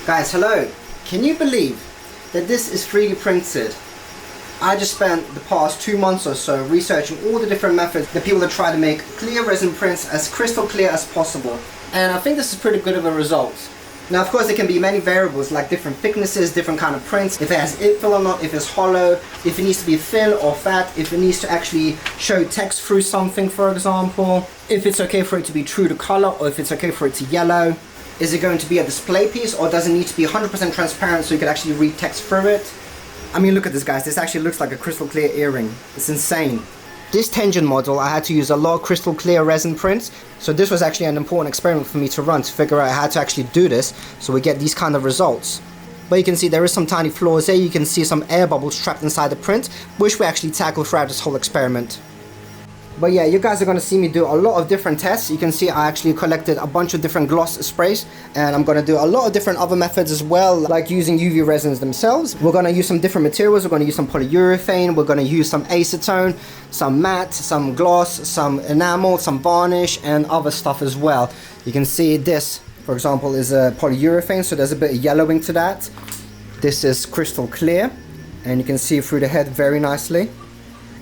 Guys, hello. Can you believe that this is 3D printed? I just spent the past 2 months or so researching all the different methods that people have tried to make clear resin prints as crystal clear as possible. And I think this is pretty good of a result. Now of course there can be many variables like different thicknesses, different kind of prints, if it has infill or not, if it's hollow, if it needs to be thin or fat, if it needs to actually show text through something, for example, if it's okay for it to be true to color or if it's okay for it to yellow. Is it going to be a display piece or does it need to be 100% transparent so you can actually read text through it? I mean, look at this, guys. This actually looks like a crystal clear earring. It's insane. This Tension model, I had to use a lot of crystal clear resin prints. So this was actually an important experiment for me to run to figure out how to actually do this so we get these kind of results. But you can see there is some tiny flaws there. You can see some air bubbles trapped inside the print, which we actually tackled throughout this whole experiment. But yeah, you guys are going to see me do a lot of different tests. You can see I actually collected a bunch of different gloss sprays, and I'm going to do a lot of different other methods as well, like using UV resins themselves. We're going to use some different materials. We're going to use some polyurethane, we're going to use some acetone, some matte, some gloss, some enamel, some varnish, and other stuff as well. You can see this, for example, is a polyurethane, so there's a bit of yellowing to that. This is crystal clear, and you can see through the head very nicely.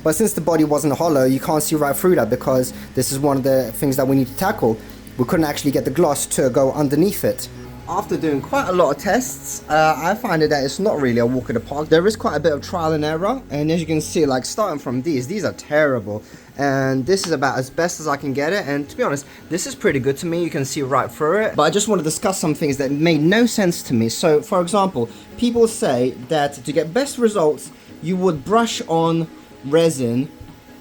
But since the body wasn't hollow, you can't see right through that because this is one of the things that we need to tackle. We couldn't actually get the gloss to go underneath it. After doing quite a lot of tests, I find that it's not really a walk in the park. There is quite a bit of trial and error, and as you can see, like starting from these are terrible. And this is about as best as I can get it, and to be honest, this is pretty good to me. You can see right through it. But I just want to discuss some things that made no sense to me. So, for example, people say that to get best results, you would brush on resin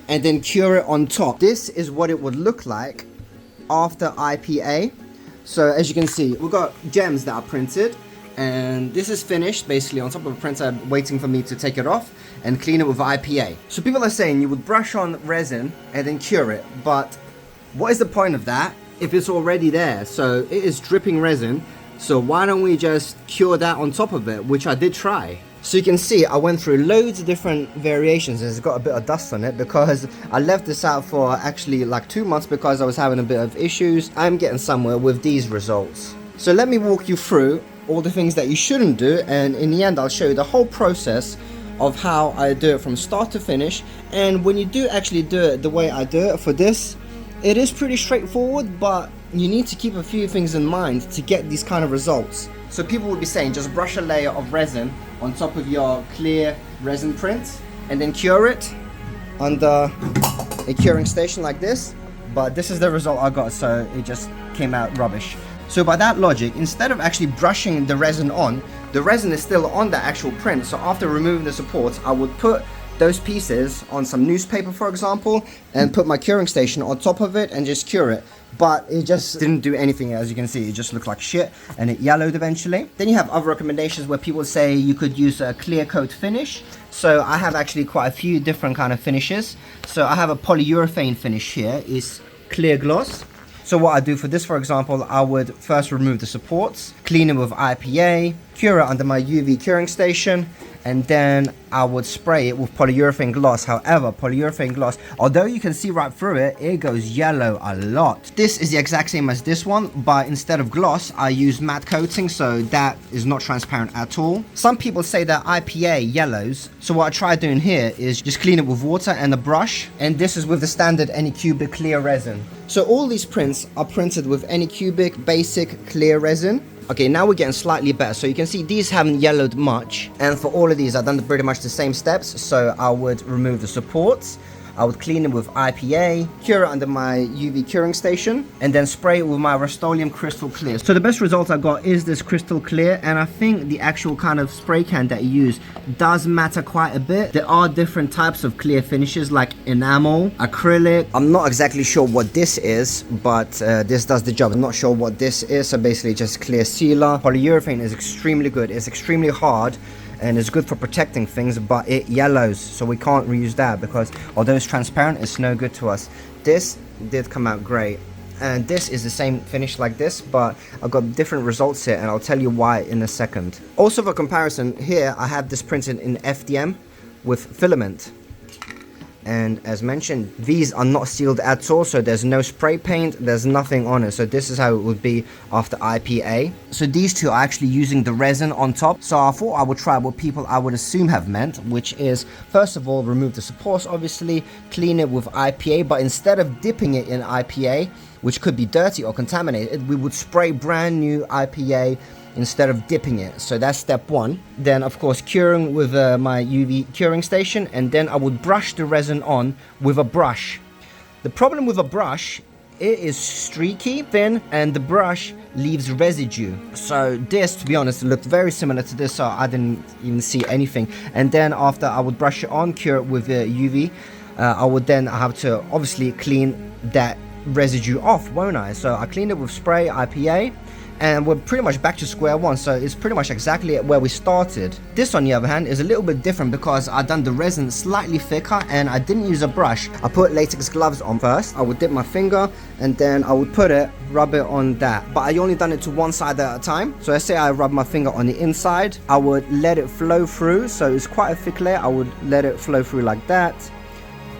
and then cure it on top. This is what it would look like after IPA. So as you can see, we've got gems that are printed, and this is finished basically on top of a printer waiting for me to take it off and clean it with IPA. So people are saying you would brush on resin and then cure it, but what is the point of that if it's already there? So it is dripping resin, so why don't we just cure that on top of it, which I did try. So you can see I went through loads of different variations. It's got a bit of dust on it because I left this out for actually like 2 months because I was having a bit of issues. I'm getting somewhere with these results. So let me walk you through all the things that you shouldn't do, and in the end I'll show you the whole process of how I do it from start to finish. And when you do actually do it the way I do it for this, it is pretty straightforward, but you need to keep a few things in mind to get these kind of results. So people would be saying just brush a layer of resin on top of your clear resin print and then cure it under a curing station like this. But this is the result I got, so it just came out rubbish. So by that logic, instead of actually brushing the resin on, the resin is still on the actual print. So after removing the supports, I would put those pieces on some newspaper, for example, and put my curing station on top of it and just cure it. But it just didn't do anything. As you can see, it just looked like shit and it yellowed eventually. Then you have other recommendations where people say you could use a clear coat finish. So I have actually quite a few different kind of finishes. So I have a polyurethane finish here, is clear gloss. So what I do for this, for example, I would first remove the supports, clean it with IPA, cure it under my UV curing station, and then I would spray it with polyurethane gloss. However, polyurethane gloss, although you can see right through it, it goes yellow a lot. This is the exact same as this one, but instead of gloss, I use matte coating, so that is not transparent at all. Some people say that IPA yellows, so what I try doing here is just clean it with water and a brush, and this is with the standard Anycubic clear resin. So all these prints are printed with Anycubic basic clear resin. Okay, now we're getting slightly better. So you can see these haven't yellowed much. And for all of these, I've done pretty much the same steps. So I would remove the supports. I would clean it with IPA, cure it under my UV curing station, and then spray it with my RUST-OLEUM crystal clear. So the best result I got is this crystal clear, and I think the actual kind of spray can that you use does matter quite a bit. There are different types of clear finishes like enamel, acrylic. I'm not exactly sure what this is, but this does the job. I'm not sure what this is, so basically just clear sealer. Polyurethane is extremely good. It's extremely hard, and it's good for protecting things, but it yellows, so we can't reuse that because although it's transparent, it's no good to us. This did come out great, and this is the same finish like this, but I've got different results here, and I'll tell you why in a second. Also for comparison, here I have this printed in FDM with filament. And as mentioned, these are not sealed at all, so there's no spray paint, there's nothing on it. So this is how it would be after IPA. So these two are actually using the resin on top. So I thought I would try what people I would assume have meant, which is, first of all, remove the supports, obviously, clean it with IPA, but instead of dipping it in IPA, which could be dirty or contaminated, we would spray brand new IPA instead of dipping it. So that's step one. Then of course curing with my UV curing station, and then I would brush the resin on with a brush. The problem with a brush, it is streaky, thin, and the brush leaves residue. So this, to be honest, looked very similar to this, so I didn't even see anything. And then after I would brush it on, cure it with UV, I would then have to obviously clean that residue off, won't I? So I cleaned it with spray IPA, and we're pretty much back to square one, so it's pretty much exactly where we started. This, on the other hand, is a little bit different because I done the resin slightly thicker and I didn't use a brush. I put latex gloves on first. I would dip my finger and then I would rub it on that. But I only done it to one side at a time. So let's say I rub my finger on the inside. I would let it flow through, so it's quite a thick layer. I would let it flow through like that,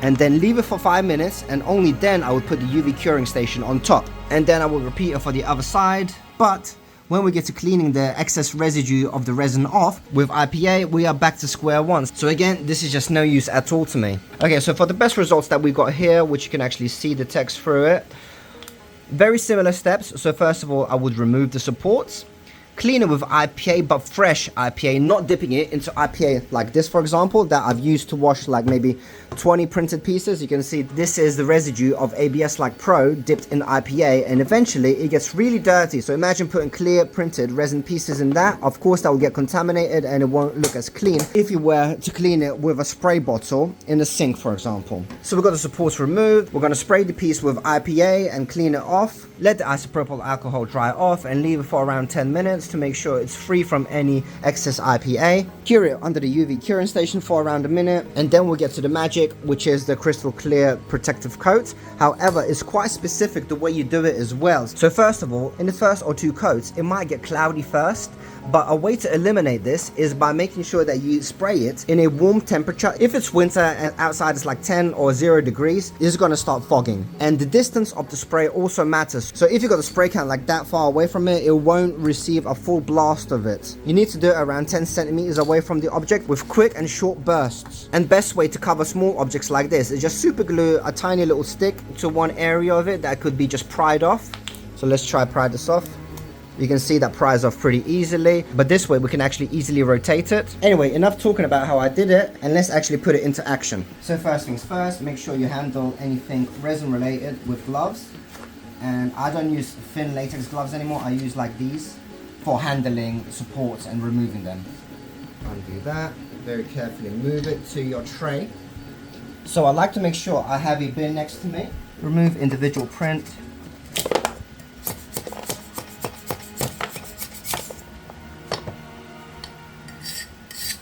and then leave it for 5 minutes, and only then I would put the UV curing station on top. And then I will repeat it for the other side. But when we get to cleaning the excess residue of the resin off with IPA, we are back to square one. So again, this is just no use at all to me. Okay, so for the best results that we got here, which you can actually see the text through it, very similar steps. So first of all, I would remove the supports, clean it with IPA, but fresh IPA, not dipping it into IPA like this, for example, that I've used to wash like maybe 20 printed pieces. You can see this is the residue of ABS like Pro dipped in IPA, and eventually it gets really dirty. So imagine putting clear printed resin pieces in that. Of course that will get contaminated and it won't look as clean if you were to clean it with a spray bottle in a sink, for example. So we've got the supports removed. We're going to spray the piece with IPA and clean it off. Let the isopropyl alcohol dry off and leave it for around 10 minutes to make sure it's free from any excess IPA. Cure it under the UV curing station for around a minute, and then we'll get to the magic, which is the crystal clear protective coat. However, it's quite specific the way you do it as well. So first of all, in the first or two coats, it might get cloudy first, but a way to eliminate this is by making sure that you spray it in a warm temperature. If it's winter and outside it's like 10 or 0 degrees, it's going to start fogging. And the distance of the spray also matters. So if you've got the spray can like that far away from it, it won't receive a full blast of it. You need to do it around 10 centimeters away from the object with quick and short bursts. And best way to cover small objects like this is just super glue a tiny little stick to one area of it that could be just pried off. So let's try pry this off. You can see that pries off pretty easily, but this way we can actually easily rotate it. Anyway, enough talking about how I did it, and let's actually put it into action. So first things first, make sure you handle anything resin related with gloves. And I don't use thin latex gloves anymore. I use like these for handling supports and removing them. Undo that, very carefully move it to your tray. So I like to make sure I have a bin next to me. Remove individual print.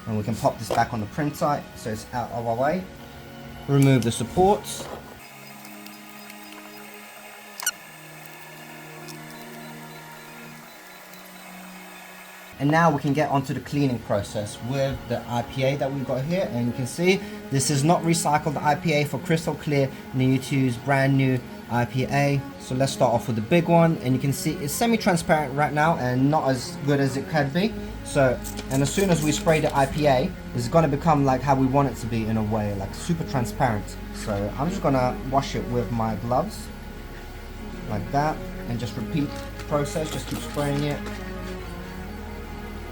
And we can pop this back on the print site so it's out of our way. Remove the supports. And now we can get onto the cleaning process with the IPA that we've got here. And you can see this is not recycled IPA for crystal clear. You need to use brand new IPA. So let's start off with the big one, and you can see it's semi-transparent right now and not as good as it could be. So, and as soon as we spray the IPA, it's gonna become like how we want it to be in a way, like super transparent. So I'm just gonna wash it with my gloves like that and just repeat the process, just keep spraying it.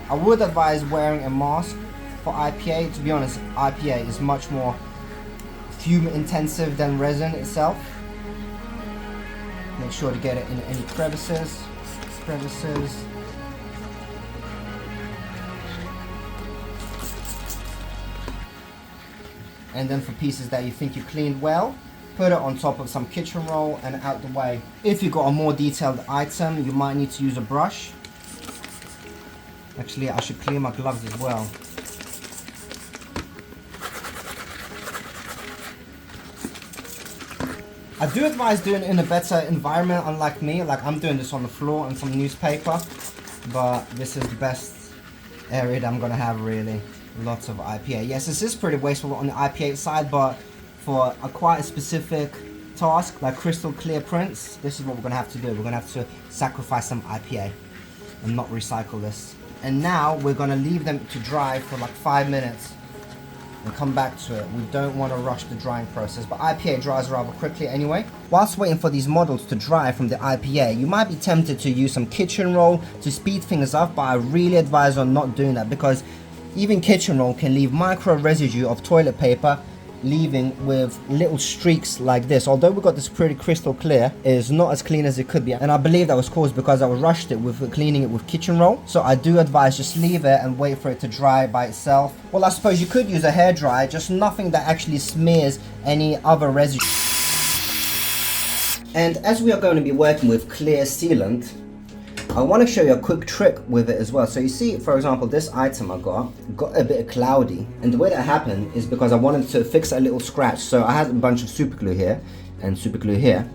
I would advise wearing a mask for IPA. To be honest, IPA is much more fume intensive than resin itself. Make sure to get it in any crevices. And then for pieces that you think you cleaned well, put it on top of some kitchen roll and out the way. If you've got a more detailed item, you might need to use a brush. Actually, I should clean my gloves as well. I do advise doing it in a better environment, unlike me. Like I'm doing this on the floor and some newspaper, but this is the best area that I'm gonna have really. Lots of IPA. Yes, this is pretty wasteful on the IPA side, but for quite a specific task like crystal clear prints, this is what we're gonna have to do. We're gonna have to sacrifice some IPA and not recycle this. And now we're gonna leave them to dry for like 5 minutes and come back to it. We don't want to rush the drying process, but IPA dries rather quickly anyway. Whilst waiting for these models to dry from the IPA, you might be tempted to use some kitchen roll to speed things up, but I really advise on not doing that, because even kitchen roll can leave micro residue of toilet paper, leaving with little streaks like this. Although we got this pretty crystal clear, it is not as clean as it could be, and I believe that was caused because I rushed it with cleaning it with kitchen roll. So I do advise just leave it and wait for it to dry by itself. Well, I suppose you could use a hairdryer, just nothing that actually smears any other residue. And as we are going to be working with clear sealant, I want to show you a quick trick with it as well. So you see, for example, this item I got a bit cloudy, and the way that happened is because I wanted to fix a little scratch. So I had a bunch of super glue here and super glue here,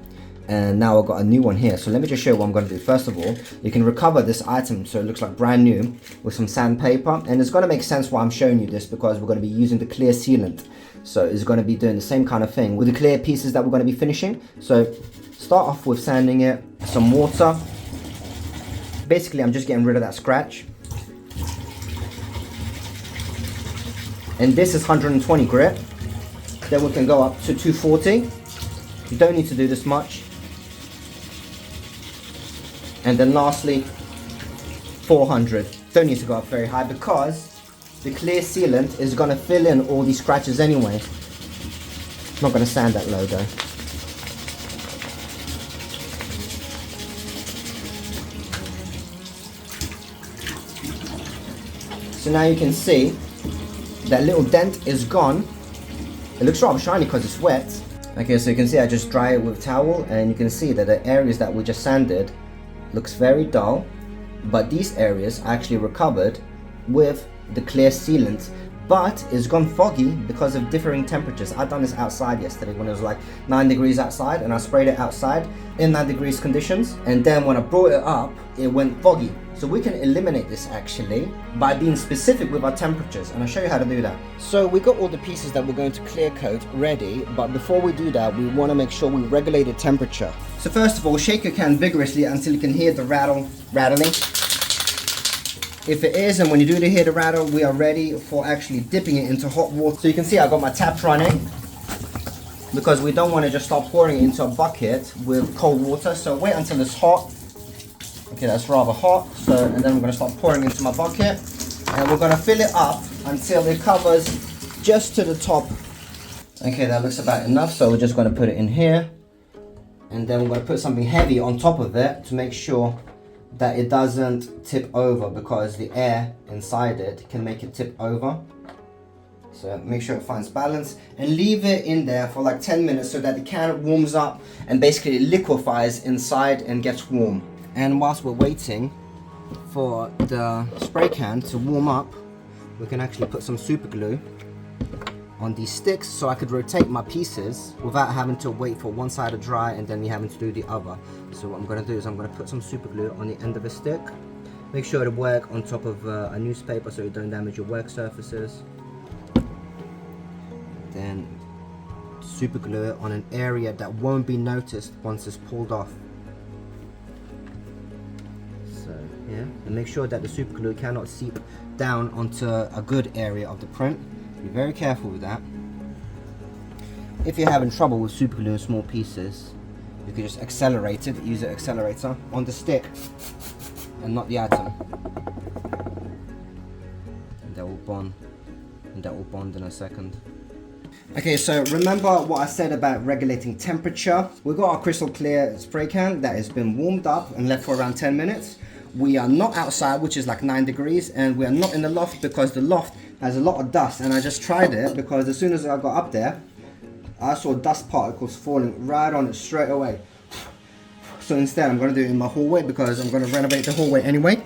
and now I've got a new one here. So let me just show you what I'm going to do. First of all, you can recover this item so it looks like brand new with some sandpaper, and it's going to make sense why I'm showing you this, because we're going to be using the clear sealant. So it's going to be doing the same kind of thing with the clear pieces that we're going to be finishing. So start off with sanding it, some water. Basically, I'm just getting rid of that scratch. And this is 120 grit. Then we can go up to 240. You don't need to do this much. And then lastly, 400. Don't need to go up very high because the clear sealant is going to fill in all these scratches anyway. I'm not going to sand that low though. So now you can see that little dent is gone. It looks rather shiny because it's wet. Okay, so you can see I just dry it with a towel, and you can see that the areas that we just sanded looks very dull, but these areas are actually recovered with the clear sealant, but it's gone foggy because of differing temperatures. I done this outside yesterday when it was like 9 degrees outside, and I sprayed it outside in 9 degrees conditions, and then when I brought it up, it went foggy. So we can eliminate this actually by being specific with our temperatures, and I'll show you how to do that. So we got all the pieces that we're going to clear coat ready, but before we do that, we want to make sure we regulate the temperature. So first of all, shake your can vigorously until you can hear the rattling. If it is, and when you do hear the rattle, we are ready for actually dipping it into hot water. So you can see I got my taps running, because we don't want to just start pouring it into a bucket with cold water. So wait until it's hot. Okay, that's rather hot. So, and then we're going to start pouring into my bucket, and we're going to fill it up until it covers just to the top. Okay, that looks about enough. So we're just going to put it in here, and then we're going to put something heavy on top of it to make sure that it doesn't tip over, because the air inside it can make it tip over. So make sure it finds balance, and leave it in there for like 10 minutes so that the can warms up and basically liquefies inside and gets warm. And whilst we're waiting for the spray can to warm up, we can actually put some super glue on these sticks so I could rotate my pieces without having to wait for one side to dry and then me having to do the other. So what I'm going to do is I'm going to put some super glue on the end of a stick. Make sure to work on top of a newspaper so you don't damage your work surfaces. Then super glue it on an area that won't be noticed once it's pulled off. So yeah, and make sure that the super glue cannot seep down onto a good area of the print. Be very careful with that. If you're having trouble with super glue in small pieces, you can just accelerate it, use an accelerator on the stick and not the item. And that will bond, and that will bond in a second. Okay, so remember what I said about regulating temperature. We've got our crystal clear spray can that has been warmed up and left for around 10 minutes. We are not outside, which is like 9 degrees, and we are not in the loft because the loft has a lot of dust, and I just tried it because as soon as I got up there, I saw dust particles falling right on it straight away. So instead I'm going to do it in my hallway because I'm going to renovate the hallway anyway.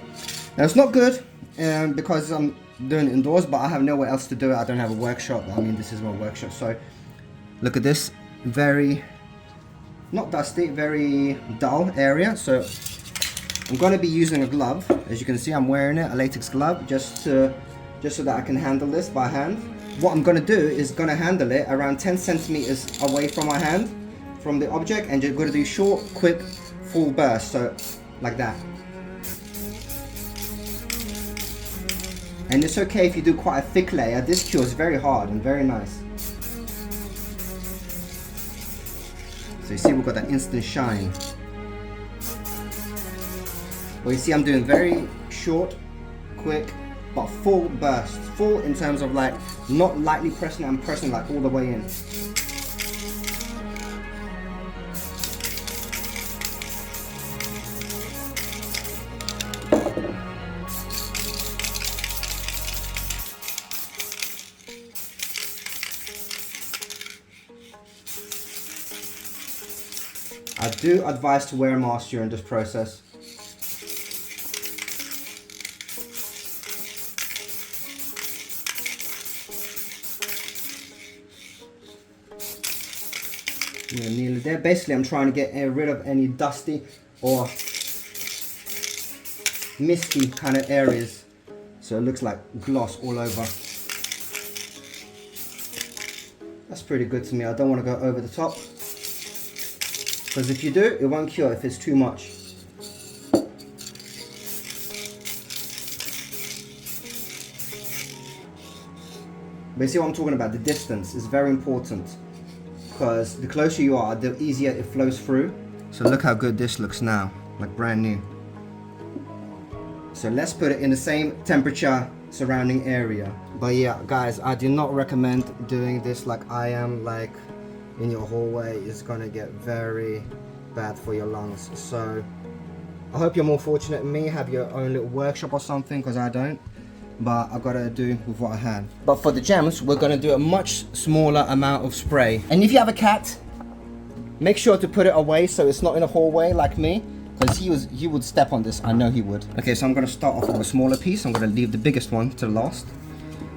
Now it's not good because I'm doing it indoors, but I have nowhere else to do it. I don't have a workshop. I mean, this is my workshop. So look at this, very, not dusty, very dull area. So I'm going to be using a glove. As you can see, I'm wearing it, a latex glove, just so that I can handle this by hand. what I'm gonna do is gonna handle it around 10 centimeters away from my hand, from the object, and you're gonna do short, quick, full burst, so like that. And it's okay if you do quite a thick layer. This cure is very hard and very nice. So you see we've got that instant shine. Well, you see I'm doing very short, quick, but full burst. Full in terms of like, not lightly pressing it, I'm pressing like all the way in. I do advise to wear a mask during this process. Yeah, nearly there. Basically, I'm trying to get rid of any dusty or misty kind of areas, so it looks like gloss all over. That's pretty good to me. I don't want to go over the top, because if you do, it won't cure if it's too much. But you see what I'm talking about? The distance is very important, because the closer you are, the easier it flows through. So look how good this looks now, like brand new. So let's put it in the same temperature surrounding area. But yeah, guys, I do not recommend doing this like I am, like in your hallway. It's gonna get very bad for your lungs. So I hope you're more fortunate than me, have your own little workshop or something, because I don't. But I gotta do with what I had. But for the gems, we're gonna do a much smaller amount of spray. And if you have a cat, make sure to put it away so it's not in a hallway like me, because he would step on this. I know he would. Okay, so I'm gonna start off with a smaller piece. I'm gonna leave the biggest one to the last.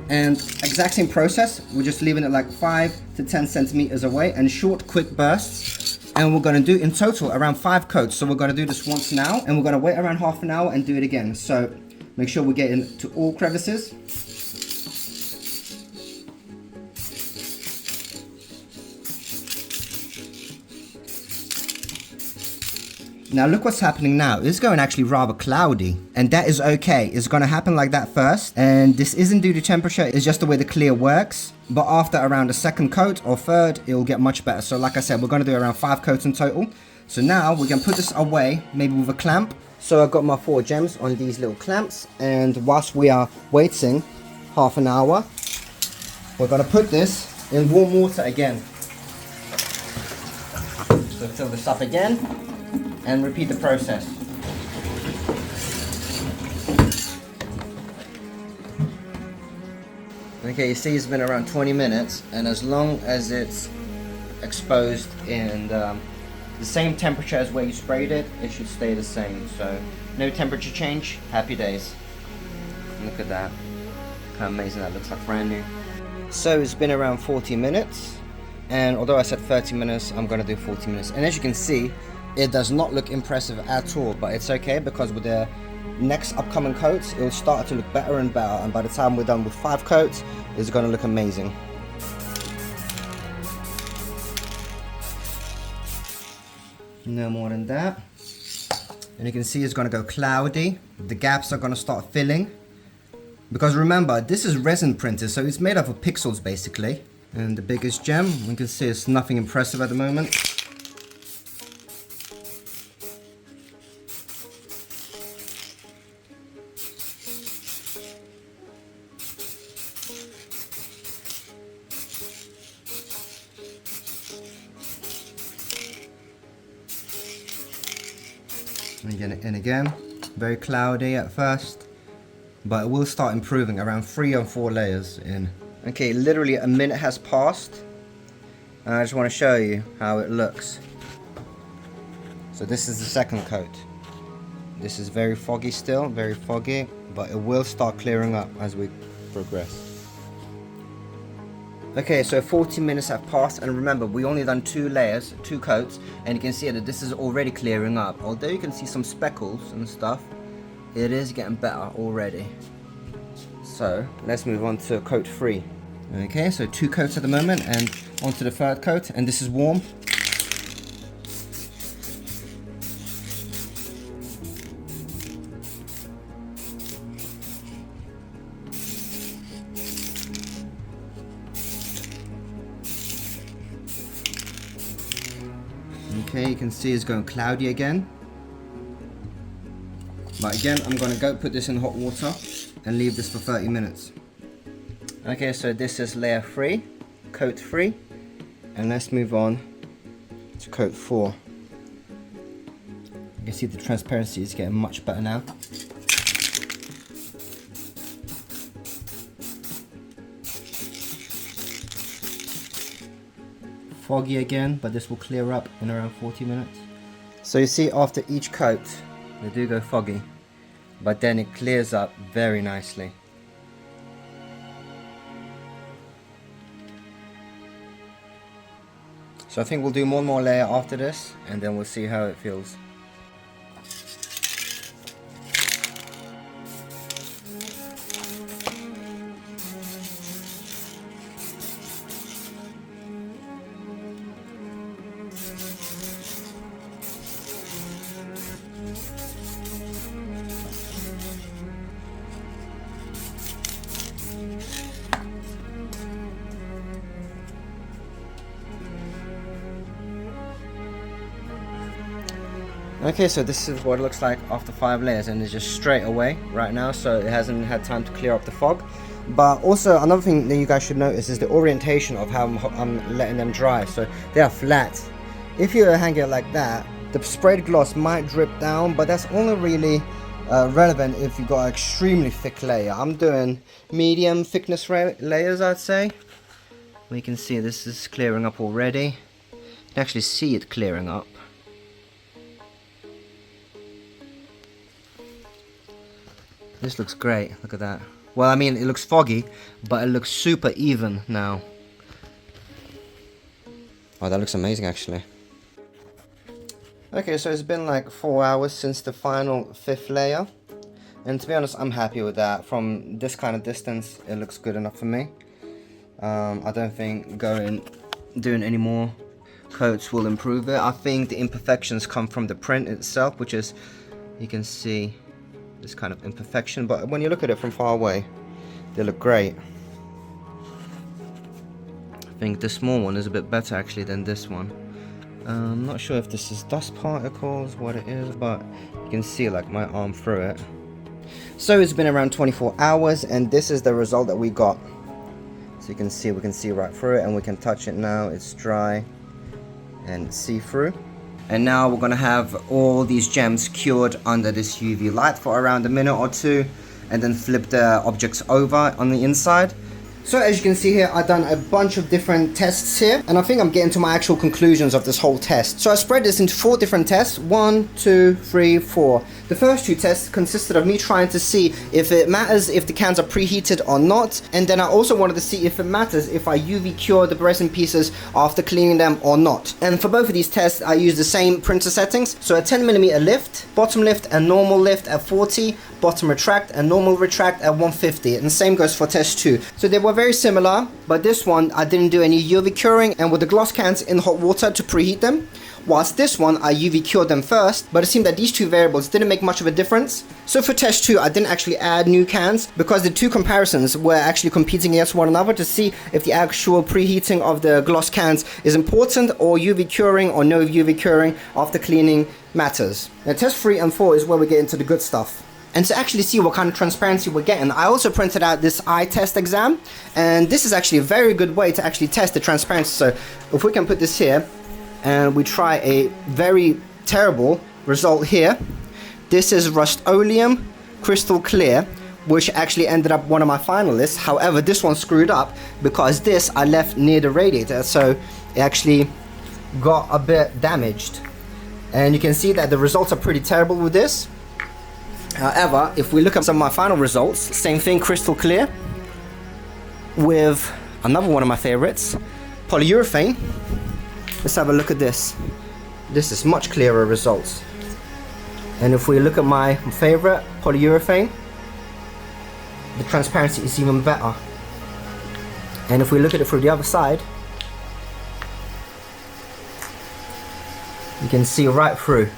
And exact same process, we're just leaving it like 5 to 10 centimeters away, and short, quick bursts. And we're gonna do in total around 5 coats. So we're gonna do this once now, and we're gonna wait around half an hour and do it again. So make sure we get into all crevices. Now look what's happening now. It's going actually rather cloudy, and that is okay. It's going to happen like that first, and this isn't due to temperature, it's just the way the clear works. But after around a second coat or third, it will get much better. So like I said, we're going to do around 5 coats in total. So now we're going to put this away, maybe with a clamp. So I've got my 4 gems on these little clamps, and whilst we are waiting half an hour, we're going to put this in warm water again. So fill this up again and repeat the process. Okay, you see it's been around 20 minutes, and as long as it's exposed in the same temperature as where you sprayed it, it should stay the same. So no temperature change, happy days. Look at that, how amazing that looks, like brand new. So it's been around 40 minutes, and although I said 30 minutes, I'm gonna do 40 minutes. And as you can see, it does not look impressive at all, but it's okay, because with the next upcoming coats, it will start to look better and better, and by the time we're done with 5 coats, it's gonna look amazing. No more than that. And you can see it's gonna go cloudy. The gaps are gonna start filling. Because remember, this is resin printed, so it's made up of pixels basically. And the biggest gem, we can see it's nothing impressive at the moment. And again, very cloudy at first, but it will start improving around 3 or 4 layers in. Okay, literally a minute has passed, and I just want to show you how it looks. So this is the second coat. This is very foggy still, very foggy, but it will start clearing up as we progress. Okay, so 40 minutes have passed, and remember, we only done 2 layers, 2 coats, and you can see that this is already clearing up. Although you can see some speckles and stuff, it is getting better already. So let's move on to coat 3. Okay, so 2 coats at the moment, and onto the 3rd coat, and this is warm. Okay, you can see it's going cloudy again. But again, I'm going to go put this in hot water and leave this for 30 minutes. Okay, so this is layer 3, coat 3, and let's move on to coat 4. You can see the transparency is getting much better now. Foggy again, but this will clear up in around 40 minutes. So you see, after each coat, they do go foggy, but then it clears up very nicely. So I think we'll do one more layer after this, and then we'll see how it feels. Okay, so this is what it looks like after 5 layers, and it's just straight away right now, so it hasn't had time to clear up the fog. But also another thing that you guys should notice is the orientation of how I'm letting them dry. So they are flat. If you hang it like that, the sprayed gloss might drip down, but that's only really relevant if you got an extremely thick layer. I'm doing medium thickness layers, I'd say. We can see this is clearing up already. You can actually see it clearing up. This looks great, look at that. Well, I mean, it looks foggy, but it looks super even now. Oh, that looks amazing, actually. Okay, so it's been like 4 hours since the final 5th layer. And to be honest, I'm happy with that. From this kind of distance, it looks good enough for me. I don't think doing any more coats will improve it. I think the imperfections come from the print itself, which is, you can see this kind of imperfection, but when you look at it from far away, they look great. I think the small one is a bit better actually than this one. I'm not sure if this is dust particles, what it is, but you can see like my arm through it. So it's been around 24 hours, and this is the result that we got. So you can see, we can see right through it, and we can touch it now. It's dry and see-through. And now we're going to have all these gems cured under this UV light for around a minute or 2, and then flip the objects over on the inside. So as you can see here, I've done a bunch of different tests here, and I think I'm getting to my actual conclusions of this whole test. So I spread this into 4 different tests, 1, 2, 3, 4. The first 2 tests consisted of me trying to see if it matters if the cans are preheated or not, and then I also wanted to see if it matters if I UV cure the resin pieces after cleaning them or not. And for both of these tests, I used the same printer settings, so a 10mm lift, bottom lift and normal lift at 40, bottom retract and normal retract at 150, and the same goes for test 2. So they were very similar, but this one I didn't do any UV curing and with the gloss cans in hot water to preheat them, whilst this one I UV cured them first, but it seemed that these 2 variables didn't make much of a difference. So for test 2 I didn't actually add new cans because the 2 comparisons were actually competing against one another to see if the actual preheating of the gloss cans is important, or UV curing or no UV curing after cleaning matters. Now test 3 and 4 is where we get into the good stuff. And to actually see what kind of transparency we're getting, I also printed out this eye test exam, and this is actually a very good way to actually test the transparency. So if we can put this here and we try a very terrible result here, this is RUST-OLEUM Crystal Clear, which actually ended up one of my finalists. However, this one screwed up because this I left near the radiator, so it actually got a bit damaged, and you can see that the results are pretty terrible with this. However, if we look at some of my final results, same thing, crystal clear, with another one of my favorites, polyurethane. Let's have a look at this. This is much clearer results. And if we look at my favorite, polyurethane, the transparency is even better. And if we look at it from the other side, you can see right through.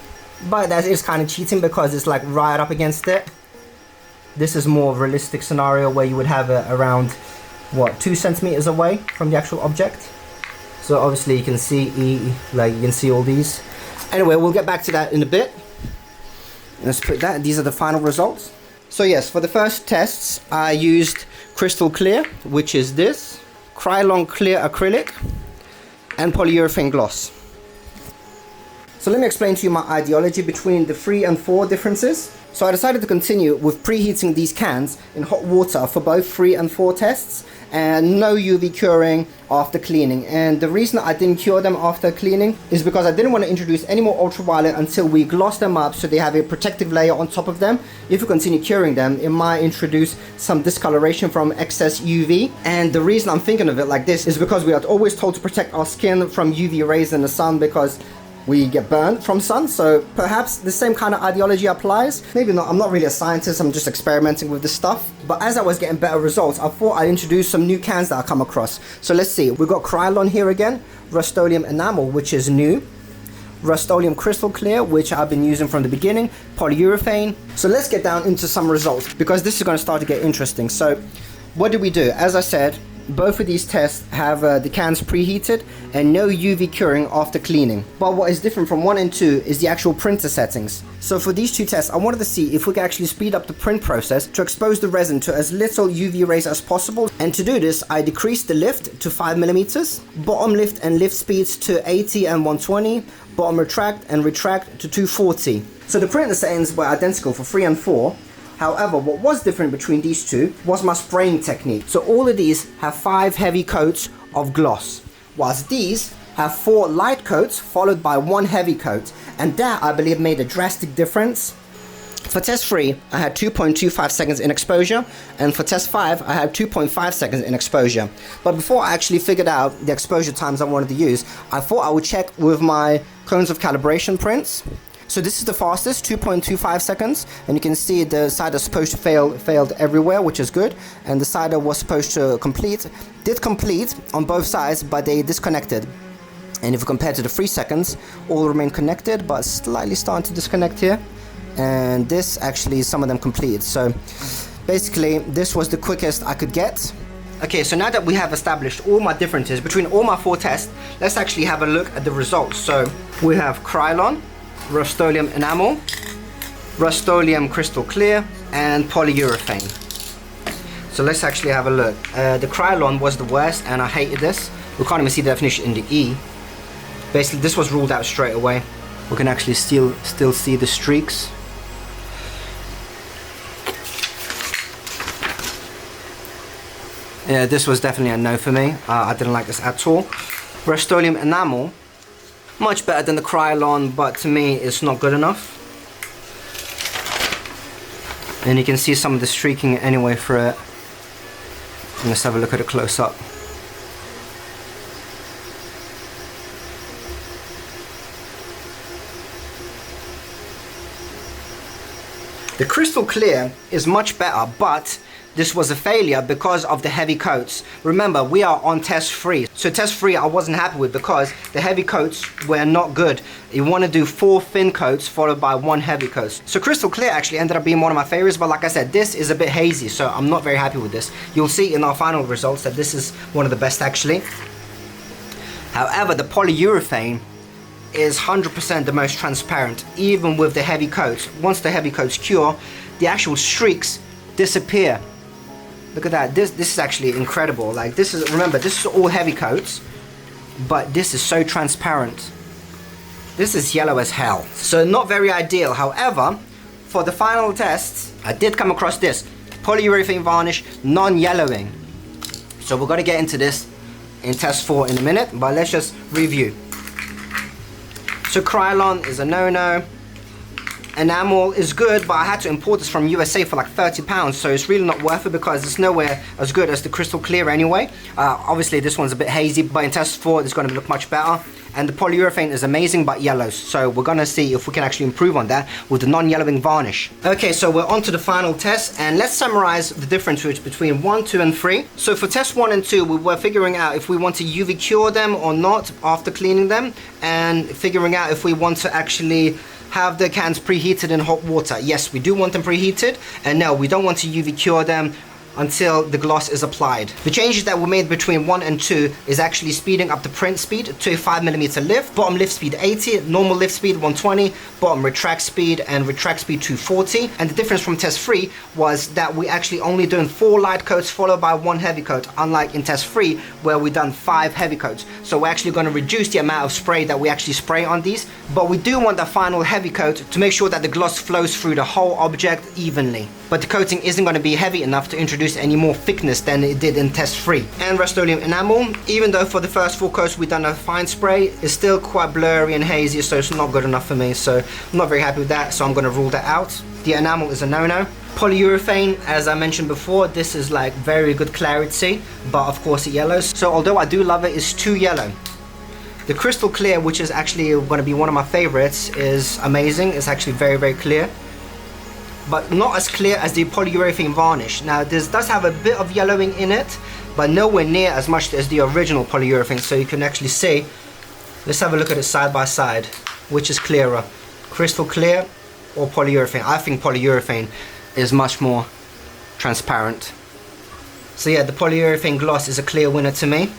But that is kind of cheating because it's like right up against it. This is more of a realistic scenario where you would have it around, what, 2 centimeters away from the actual object. So obviously you can see, like you can see all these. Anyway, we'll get back to that in a bit. Let's put that, these are the final results. So yes, for the first tests, I used Crystal Clear, which is this, Krylon Clear Acrylic, and Polyurethane Gloss. So let me explain to you my ideology between the 3 and 4 differences. So I decided to continue with preheating these cans in hot water for both 3 and 4 tests, and no UV curing after cleaning. And the reason I didn't cure them after cleaning is because I didn't want to introduce any more ultraviolet until we gloss them up so they have a protective layer on top of them. If you continue curing them, it might introduce some discoloration from excess UV. And the reason I'm thinking of it like this is because we are always told to protect our skin from UV rays in the sun because we get burned from sun, so perhaps the same kind of ideology applies. Maybe not, I'm not really a scientist, I'm just experimenting with this stuff. But as I was getting better results, I thought I'd introduce some new cans that I come across. So let's see, we've got Krylon here again, RUST-OLEUM Enamel, which is new, RUST-OLEUM Crystal Clear, which I've been using from the beginning, Polyurethane. So let's get down into some results, because this is going to start to get interesting. So what did we do? As I said, both of these tests have the cans preheated and no UV curing after cleaning. But what is different from 1 and 2 is the actual printer settings. So for these 2 tests, I wanted to see if we can actually speed up the print process to expose the resin to as little UV rays as possible. And to do this, I decreased the lift to 5 millimeters, bottom lift and lift speeds to 80 and 120, bottom retract and retract to 240. So the printer settings were identical for 3 and 4. However, what was different between these 2 was my spraying technique. So all of these have 5 heavy coats of gloss, whilst these have 4 light coats followed by 1 heavy coat. And that, I believe, made a drastic difference. For test 3, I had 2.25 seconds in exposure, and for test 5, I had 2.5 seconds in exposure. But before I actually figured out the exposure times I wanted to use, I thought I would check with my cones of calibration prints. So this is the fastest, 2.25 seconds, and you can see the side that's supposed to failed everywhere, which is good, and the side that was supposed to complete did complete on both sides, but they disconnected. And if you compare to the 3 seconds, all remain connected, but slightly starting to disconnect here. And this actually, some of them completed. So basically, this was the quickest I could get. Okay, so now that we have established all my differences between all my 4 tests, let's actually have a look at the results. So we have Krylon, RUST-OLEUM Enamel, RUST-OLEUM Crystal Clear, and Polyurethane. So let's actually have a look. The Krylon was the worst, and I hated this. We can't even see the definition in the E. Basically, this was ruled out straight away. We can actually still see the streaks. Yeah, this was definitely a no for me. I didn't like this at all. RUST-OLEUM Enamel, much better than the Krylon, but to me it's not good enough. And you can see some of the streaking anyway through it. Let's have a look at it close up. The Crystal Clear is much better, but this was a failure because of the heavy coats. Remember, we are on test 3. So test 3 I wasn't happy with because the heavy coats were not good. You want to do 4 thin coats followed by 1 heavy coat. So Crystal Clear actually ended up being one of my favorites, but like I said, this is a bit hazy, so I'm not very happy with this. You'll see in our final results that this is one of the best actually. However, the Polyurethane is 100% the most transparent, even with the heavy coats. Once the heavy coats cure, the actual streaks disappear. Look at that, this is actually incredible. Like this is, remember, this is all heavy coats, but this is so transparent. This is yellow as hell. So not very ideal. However, for the final tests, I did come across this, polyurethane varnish, non-yellowing. So we're gonna get into this in test 4 in a minute, but let's just review. So Krylon is a no-no, Enamel is good, but I had to import this from USA for like £30, so it's really not worth it because it's nowhere as good as the crystal clear anyway. Obviously this one's a bit hazy, but in test 4 it's going to look much better. And the polyurethane is amazing but yellows, so we're gonna see if we can actually improve on that with the non-yellowing varnish. Okay, so we're on to the final test, and let's summarize the difference between 1, 2 and 3. So for test 1 and 2 we were figuring out if we want to UV cure them or not after cleaning them, and figuring out if we want to actually have the cans preheated in hot water. Yes, we do want them preheated, and no, we don't want to UV cure them until the gloss is applied. The changes that were made between 1 and 2 is actually speeding up the print speed to 5mm lift, bottom lift speed 80, normal lift speed 120, bottom retract speed and retract speed 240. And the difference from test 3 was that we actually only doing 4 light coats followed by 1 heavy coat, unlike in test 3 where we done 5 heavy coats. So we're actually going to reduce the amount of spray that we actually spray on these, but we do want the final heavy coat to make sure that the gloss flows through the whole object evenly. But the coating isn't going to be heavy enough to introduce any more thickness than it did in test 3. And Rust-OLEUM enamel, even though for the first 4 coats we done a fine spray, it's still quite blurry and hazy, so it's not good enough for me, so I'm not very happy with that, so I'm going to rule that out. The enamel is a no-no. Polyurethane, as I mentioned before, this is like very good clarity, but of course it yellows, so although I do love it, it's too yellow. The crystal clear, which is actually going to be one of my favorites, is amazing. It's actually very, very clear, but not as clear as the polyurethane varnish. Now this does have a bit of yellowing in it, but nowhere near as much as the original polyurethane, so you can actually see. Let's have a look at it side by side. Which is clearer, crystal clear or polyurethane? I think polyurethane is much more transparent. So yeah, the polyurethane gloss is a clear winner to me.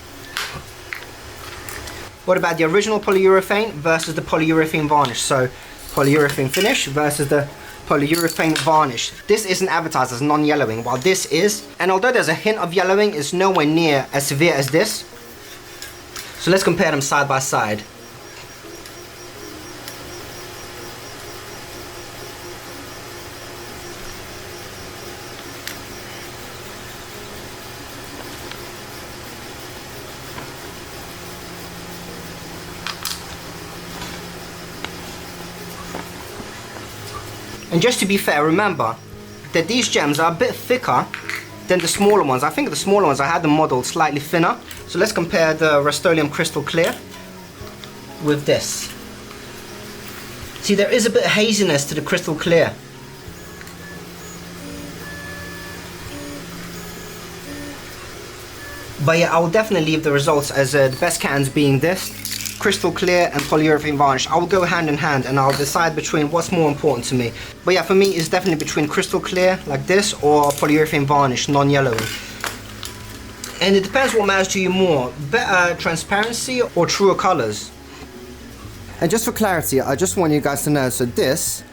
What about the original polyurethane versus the polyurethane varnish? So polyurethane finish versus the polyurethane varnish. This isn't advertised as non-yellowing, while this is. And although there's a hint of yellowing, it's nowhere near as severe as this. So let's compare them side by side. And just to be fair, remember that these gems are a bit thicker than the smaller ones. I think the smaller ones, I had them modeled slightly thinner. So let's compare the Rust-OLEUM Crystal Clear with this. See, there is a bit of haziness to the Crystal Clear. But yeah, I will definitely leave the results as the best cans being this. Crystal clear and polyurethane varnish. I will go hand in hand and I'll decide between what's more important to me. But yeah, for me it's definitely between crystal clear like this or polyurethane varnish, non-yellowing. And it depends what matters to you more, better transparency or truer colors. And just for clarity, I just want you guys to know, so this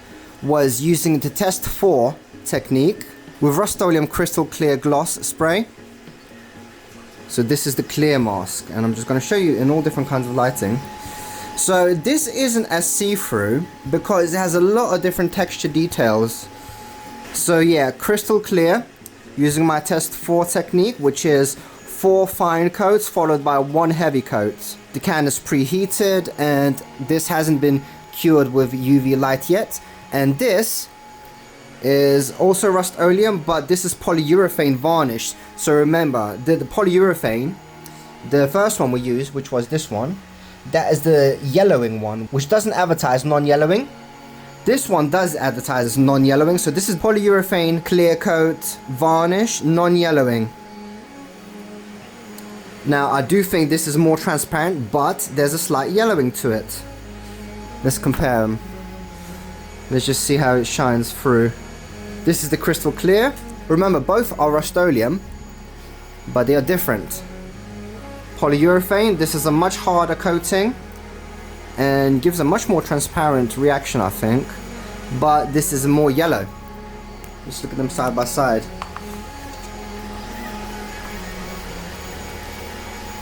was using the test 4 technique with Rust-OLEUM Crystal Clear Gloss Spray. So this is the clear mask, and I'm just going to show you in all different kinds of lighting. So this isn't as see-through because it has a lot of different texture details. So yeah, crystal clear using my test 4 technique, which is 4 fine coats followed by 1 heavy coat. The can is preheated and this hasn't been cured with UV light yet. And this is also Rust-OLEUM, but this is polyurethane varnish. So remember, the polyurethane, the first one we used, which was this one, that is the yellowing one, which doesn't advertise non-yellowing. This one does advertise as non-yellowing, so this is polyurethane clear coat varnish, non-yellowing. Now I do think this is more transparent, but there's a slight yellowing to it. Let's compare them. Let's just see how it shines through. This is the crystal clear. Remember, both are Rust-OLEUM, but they are different. Polyurethane, this is a much harder coating and gives a much more transparent reaction, I think. But this is more yellow. Just look at them side by side.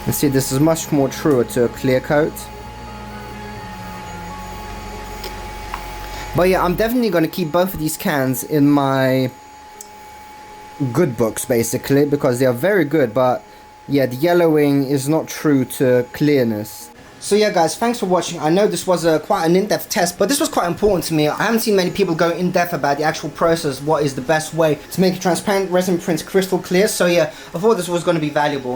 You see, this is much more truer to a clear coat. But yeah, I'm definitely going to keep both of these cans in my good books, basically, because they are very good. But yeah, the yellowing is not true to clearness. So yeah guys, thanks for watching. I know this was quite an in-depth test, but this was quite important to me. I haven't seen many people go in-depth about the actual process, what is the best way to make a transparent resin print crystal clear. So yeah, I thought this was going to be valuable.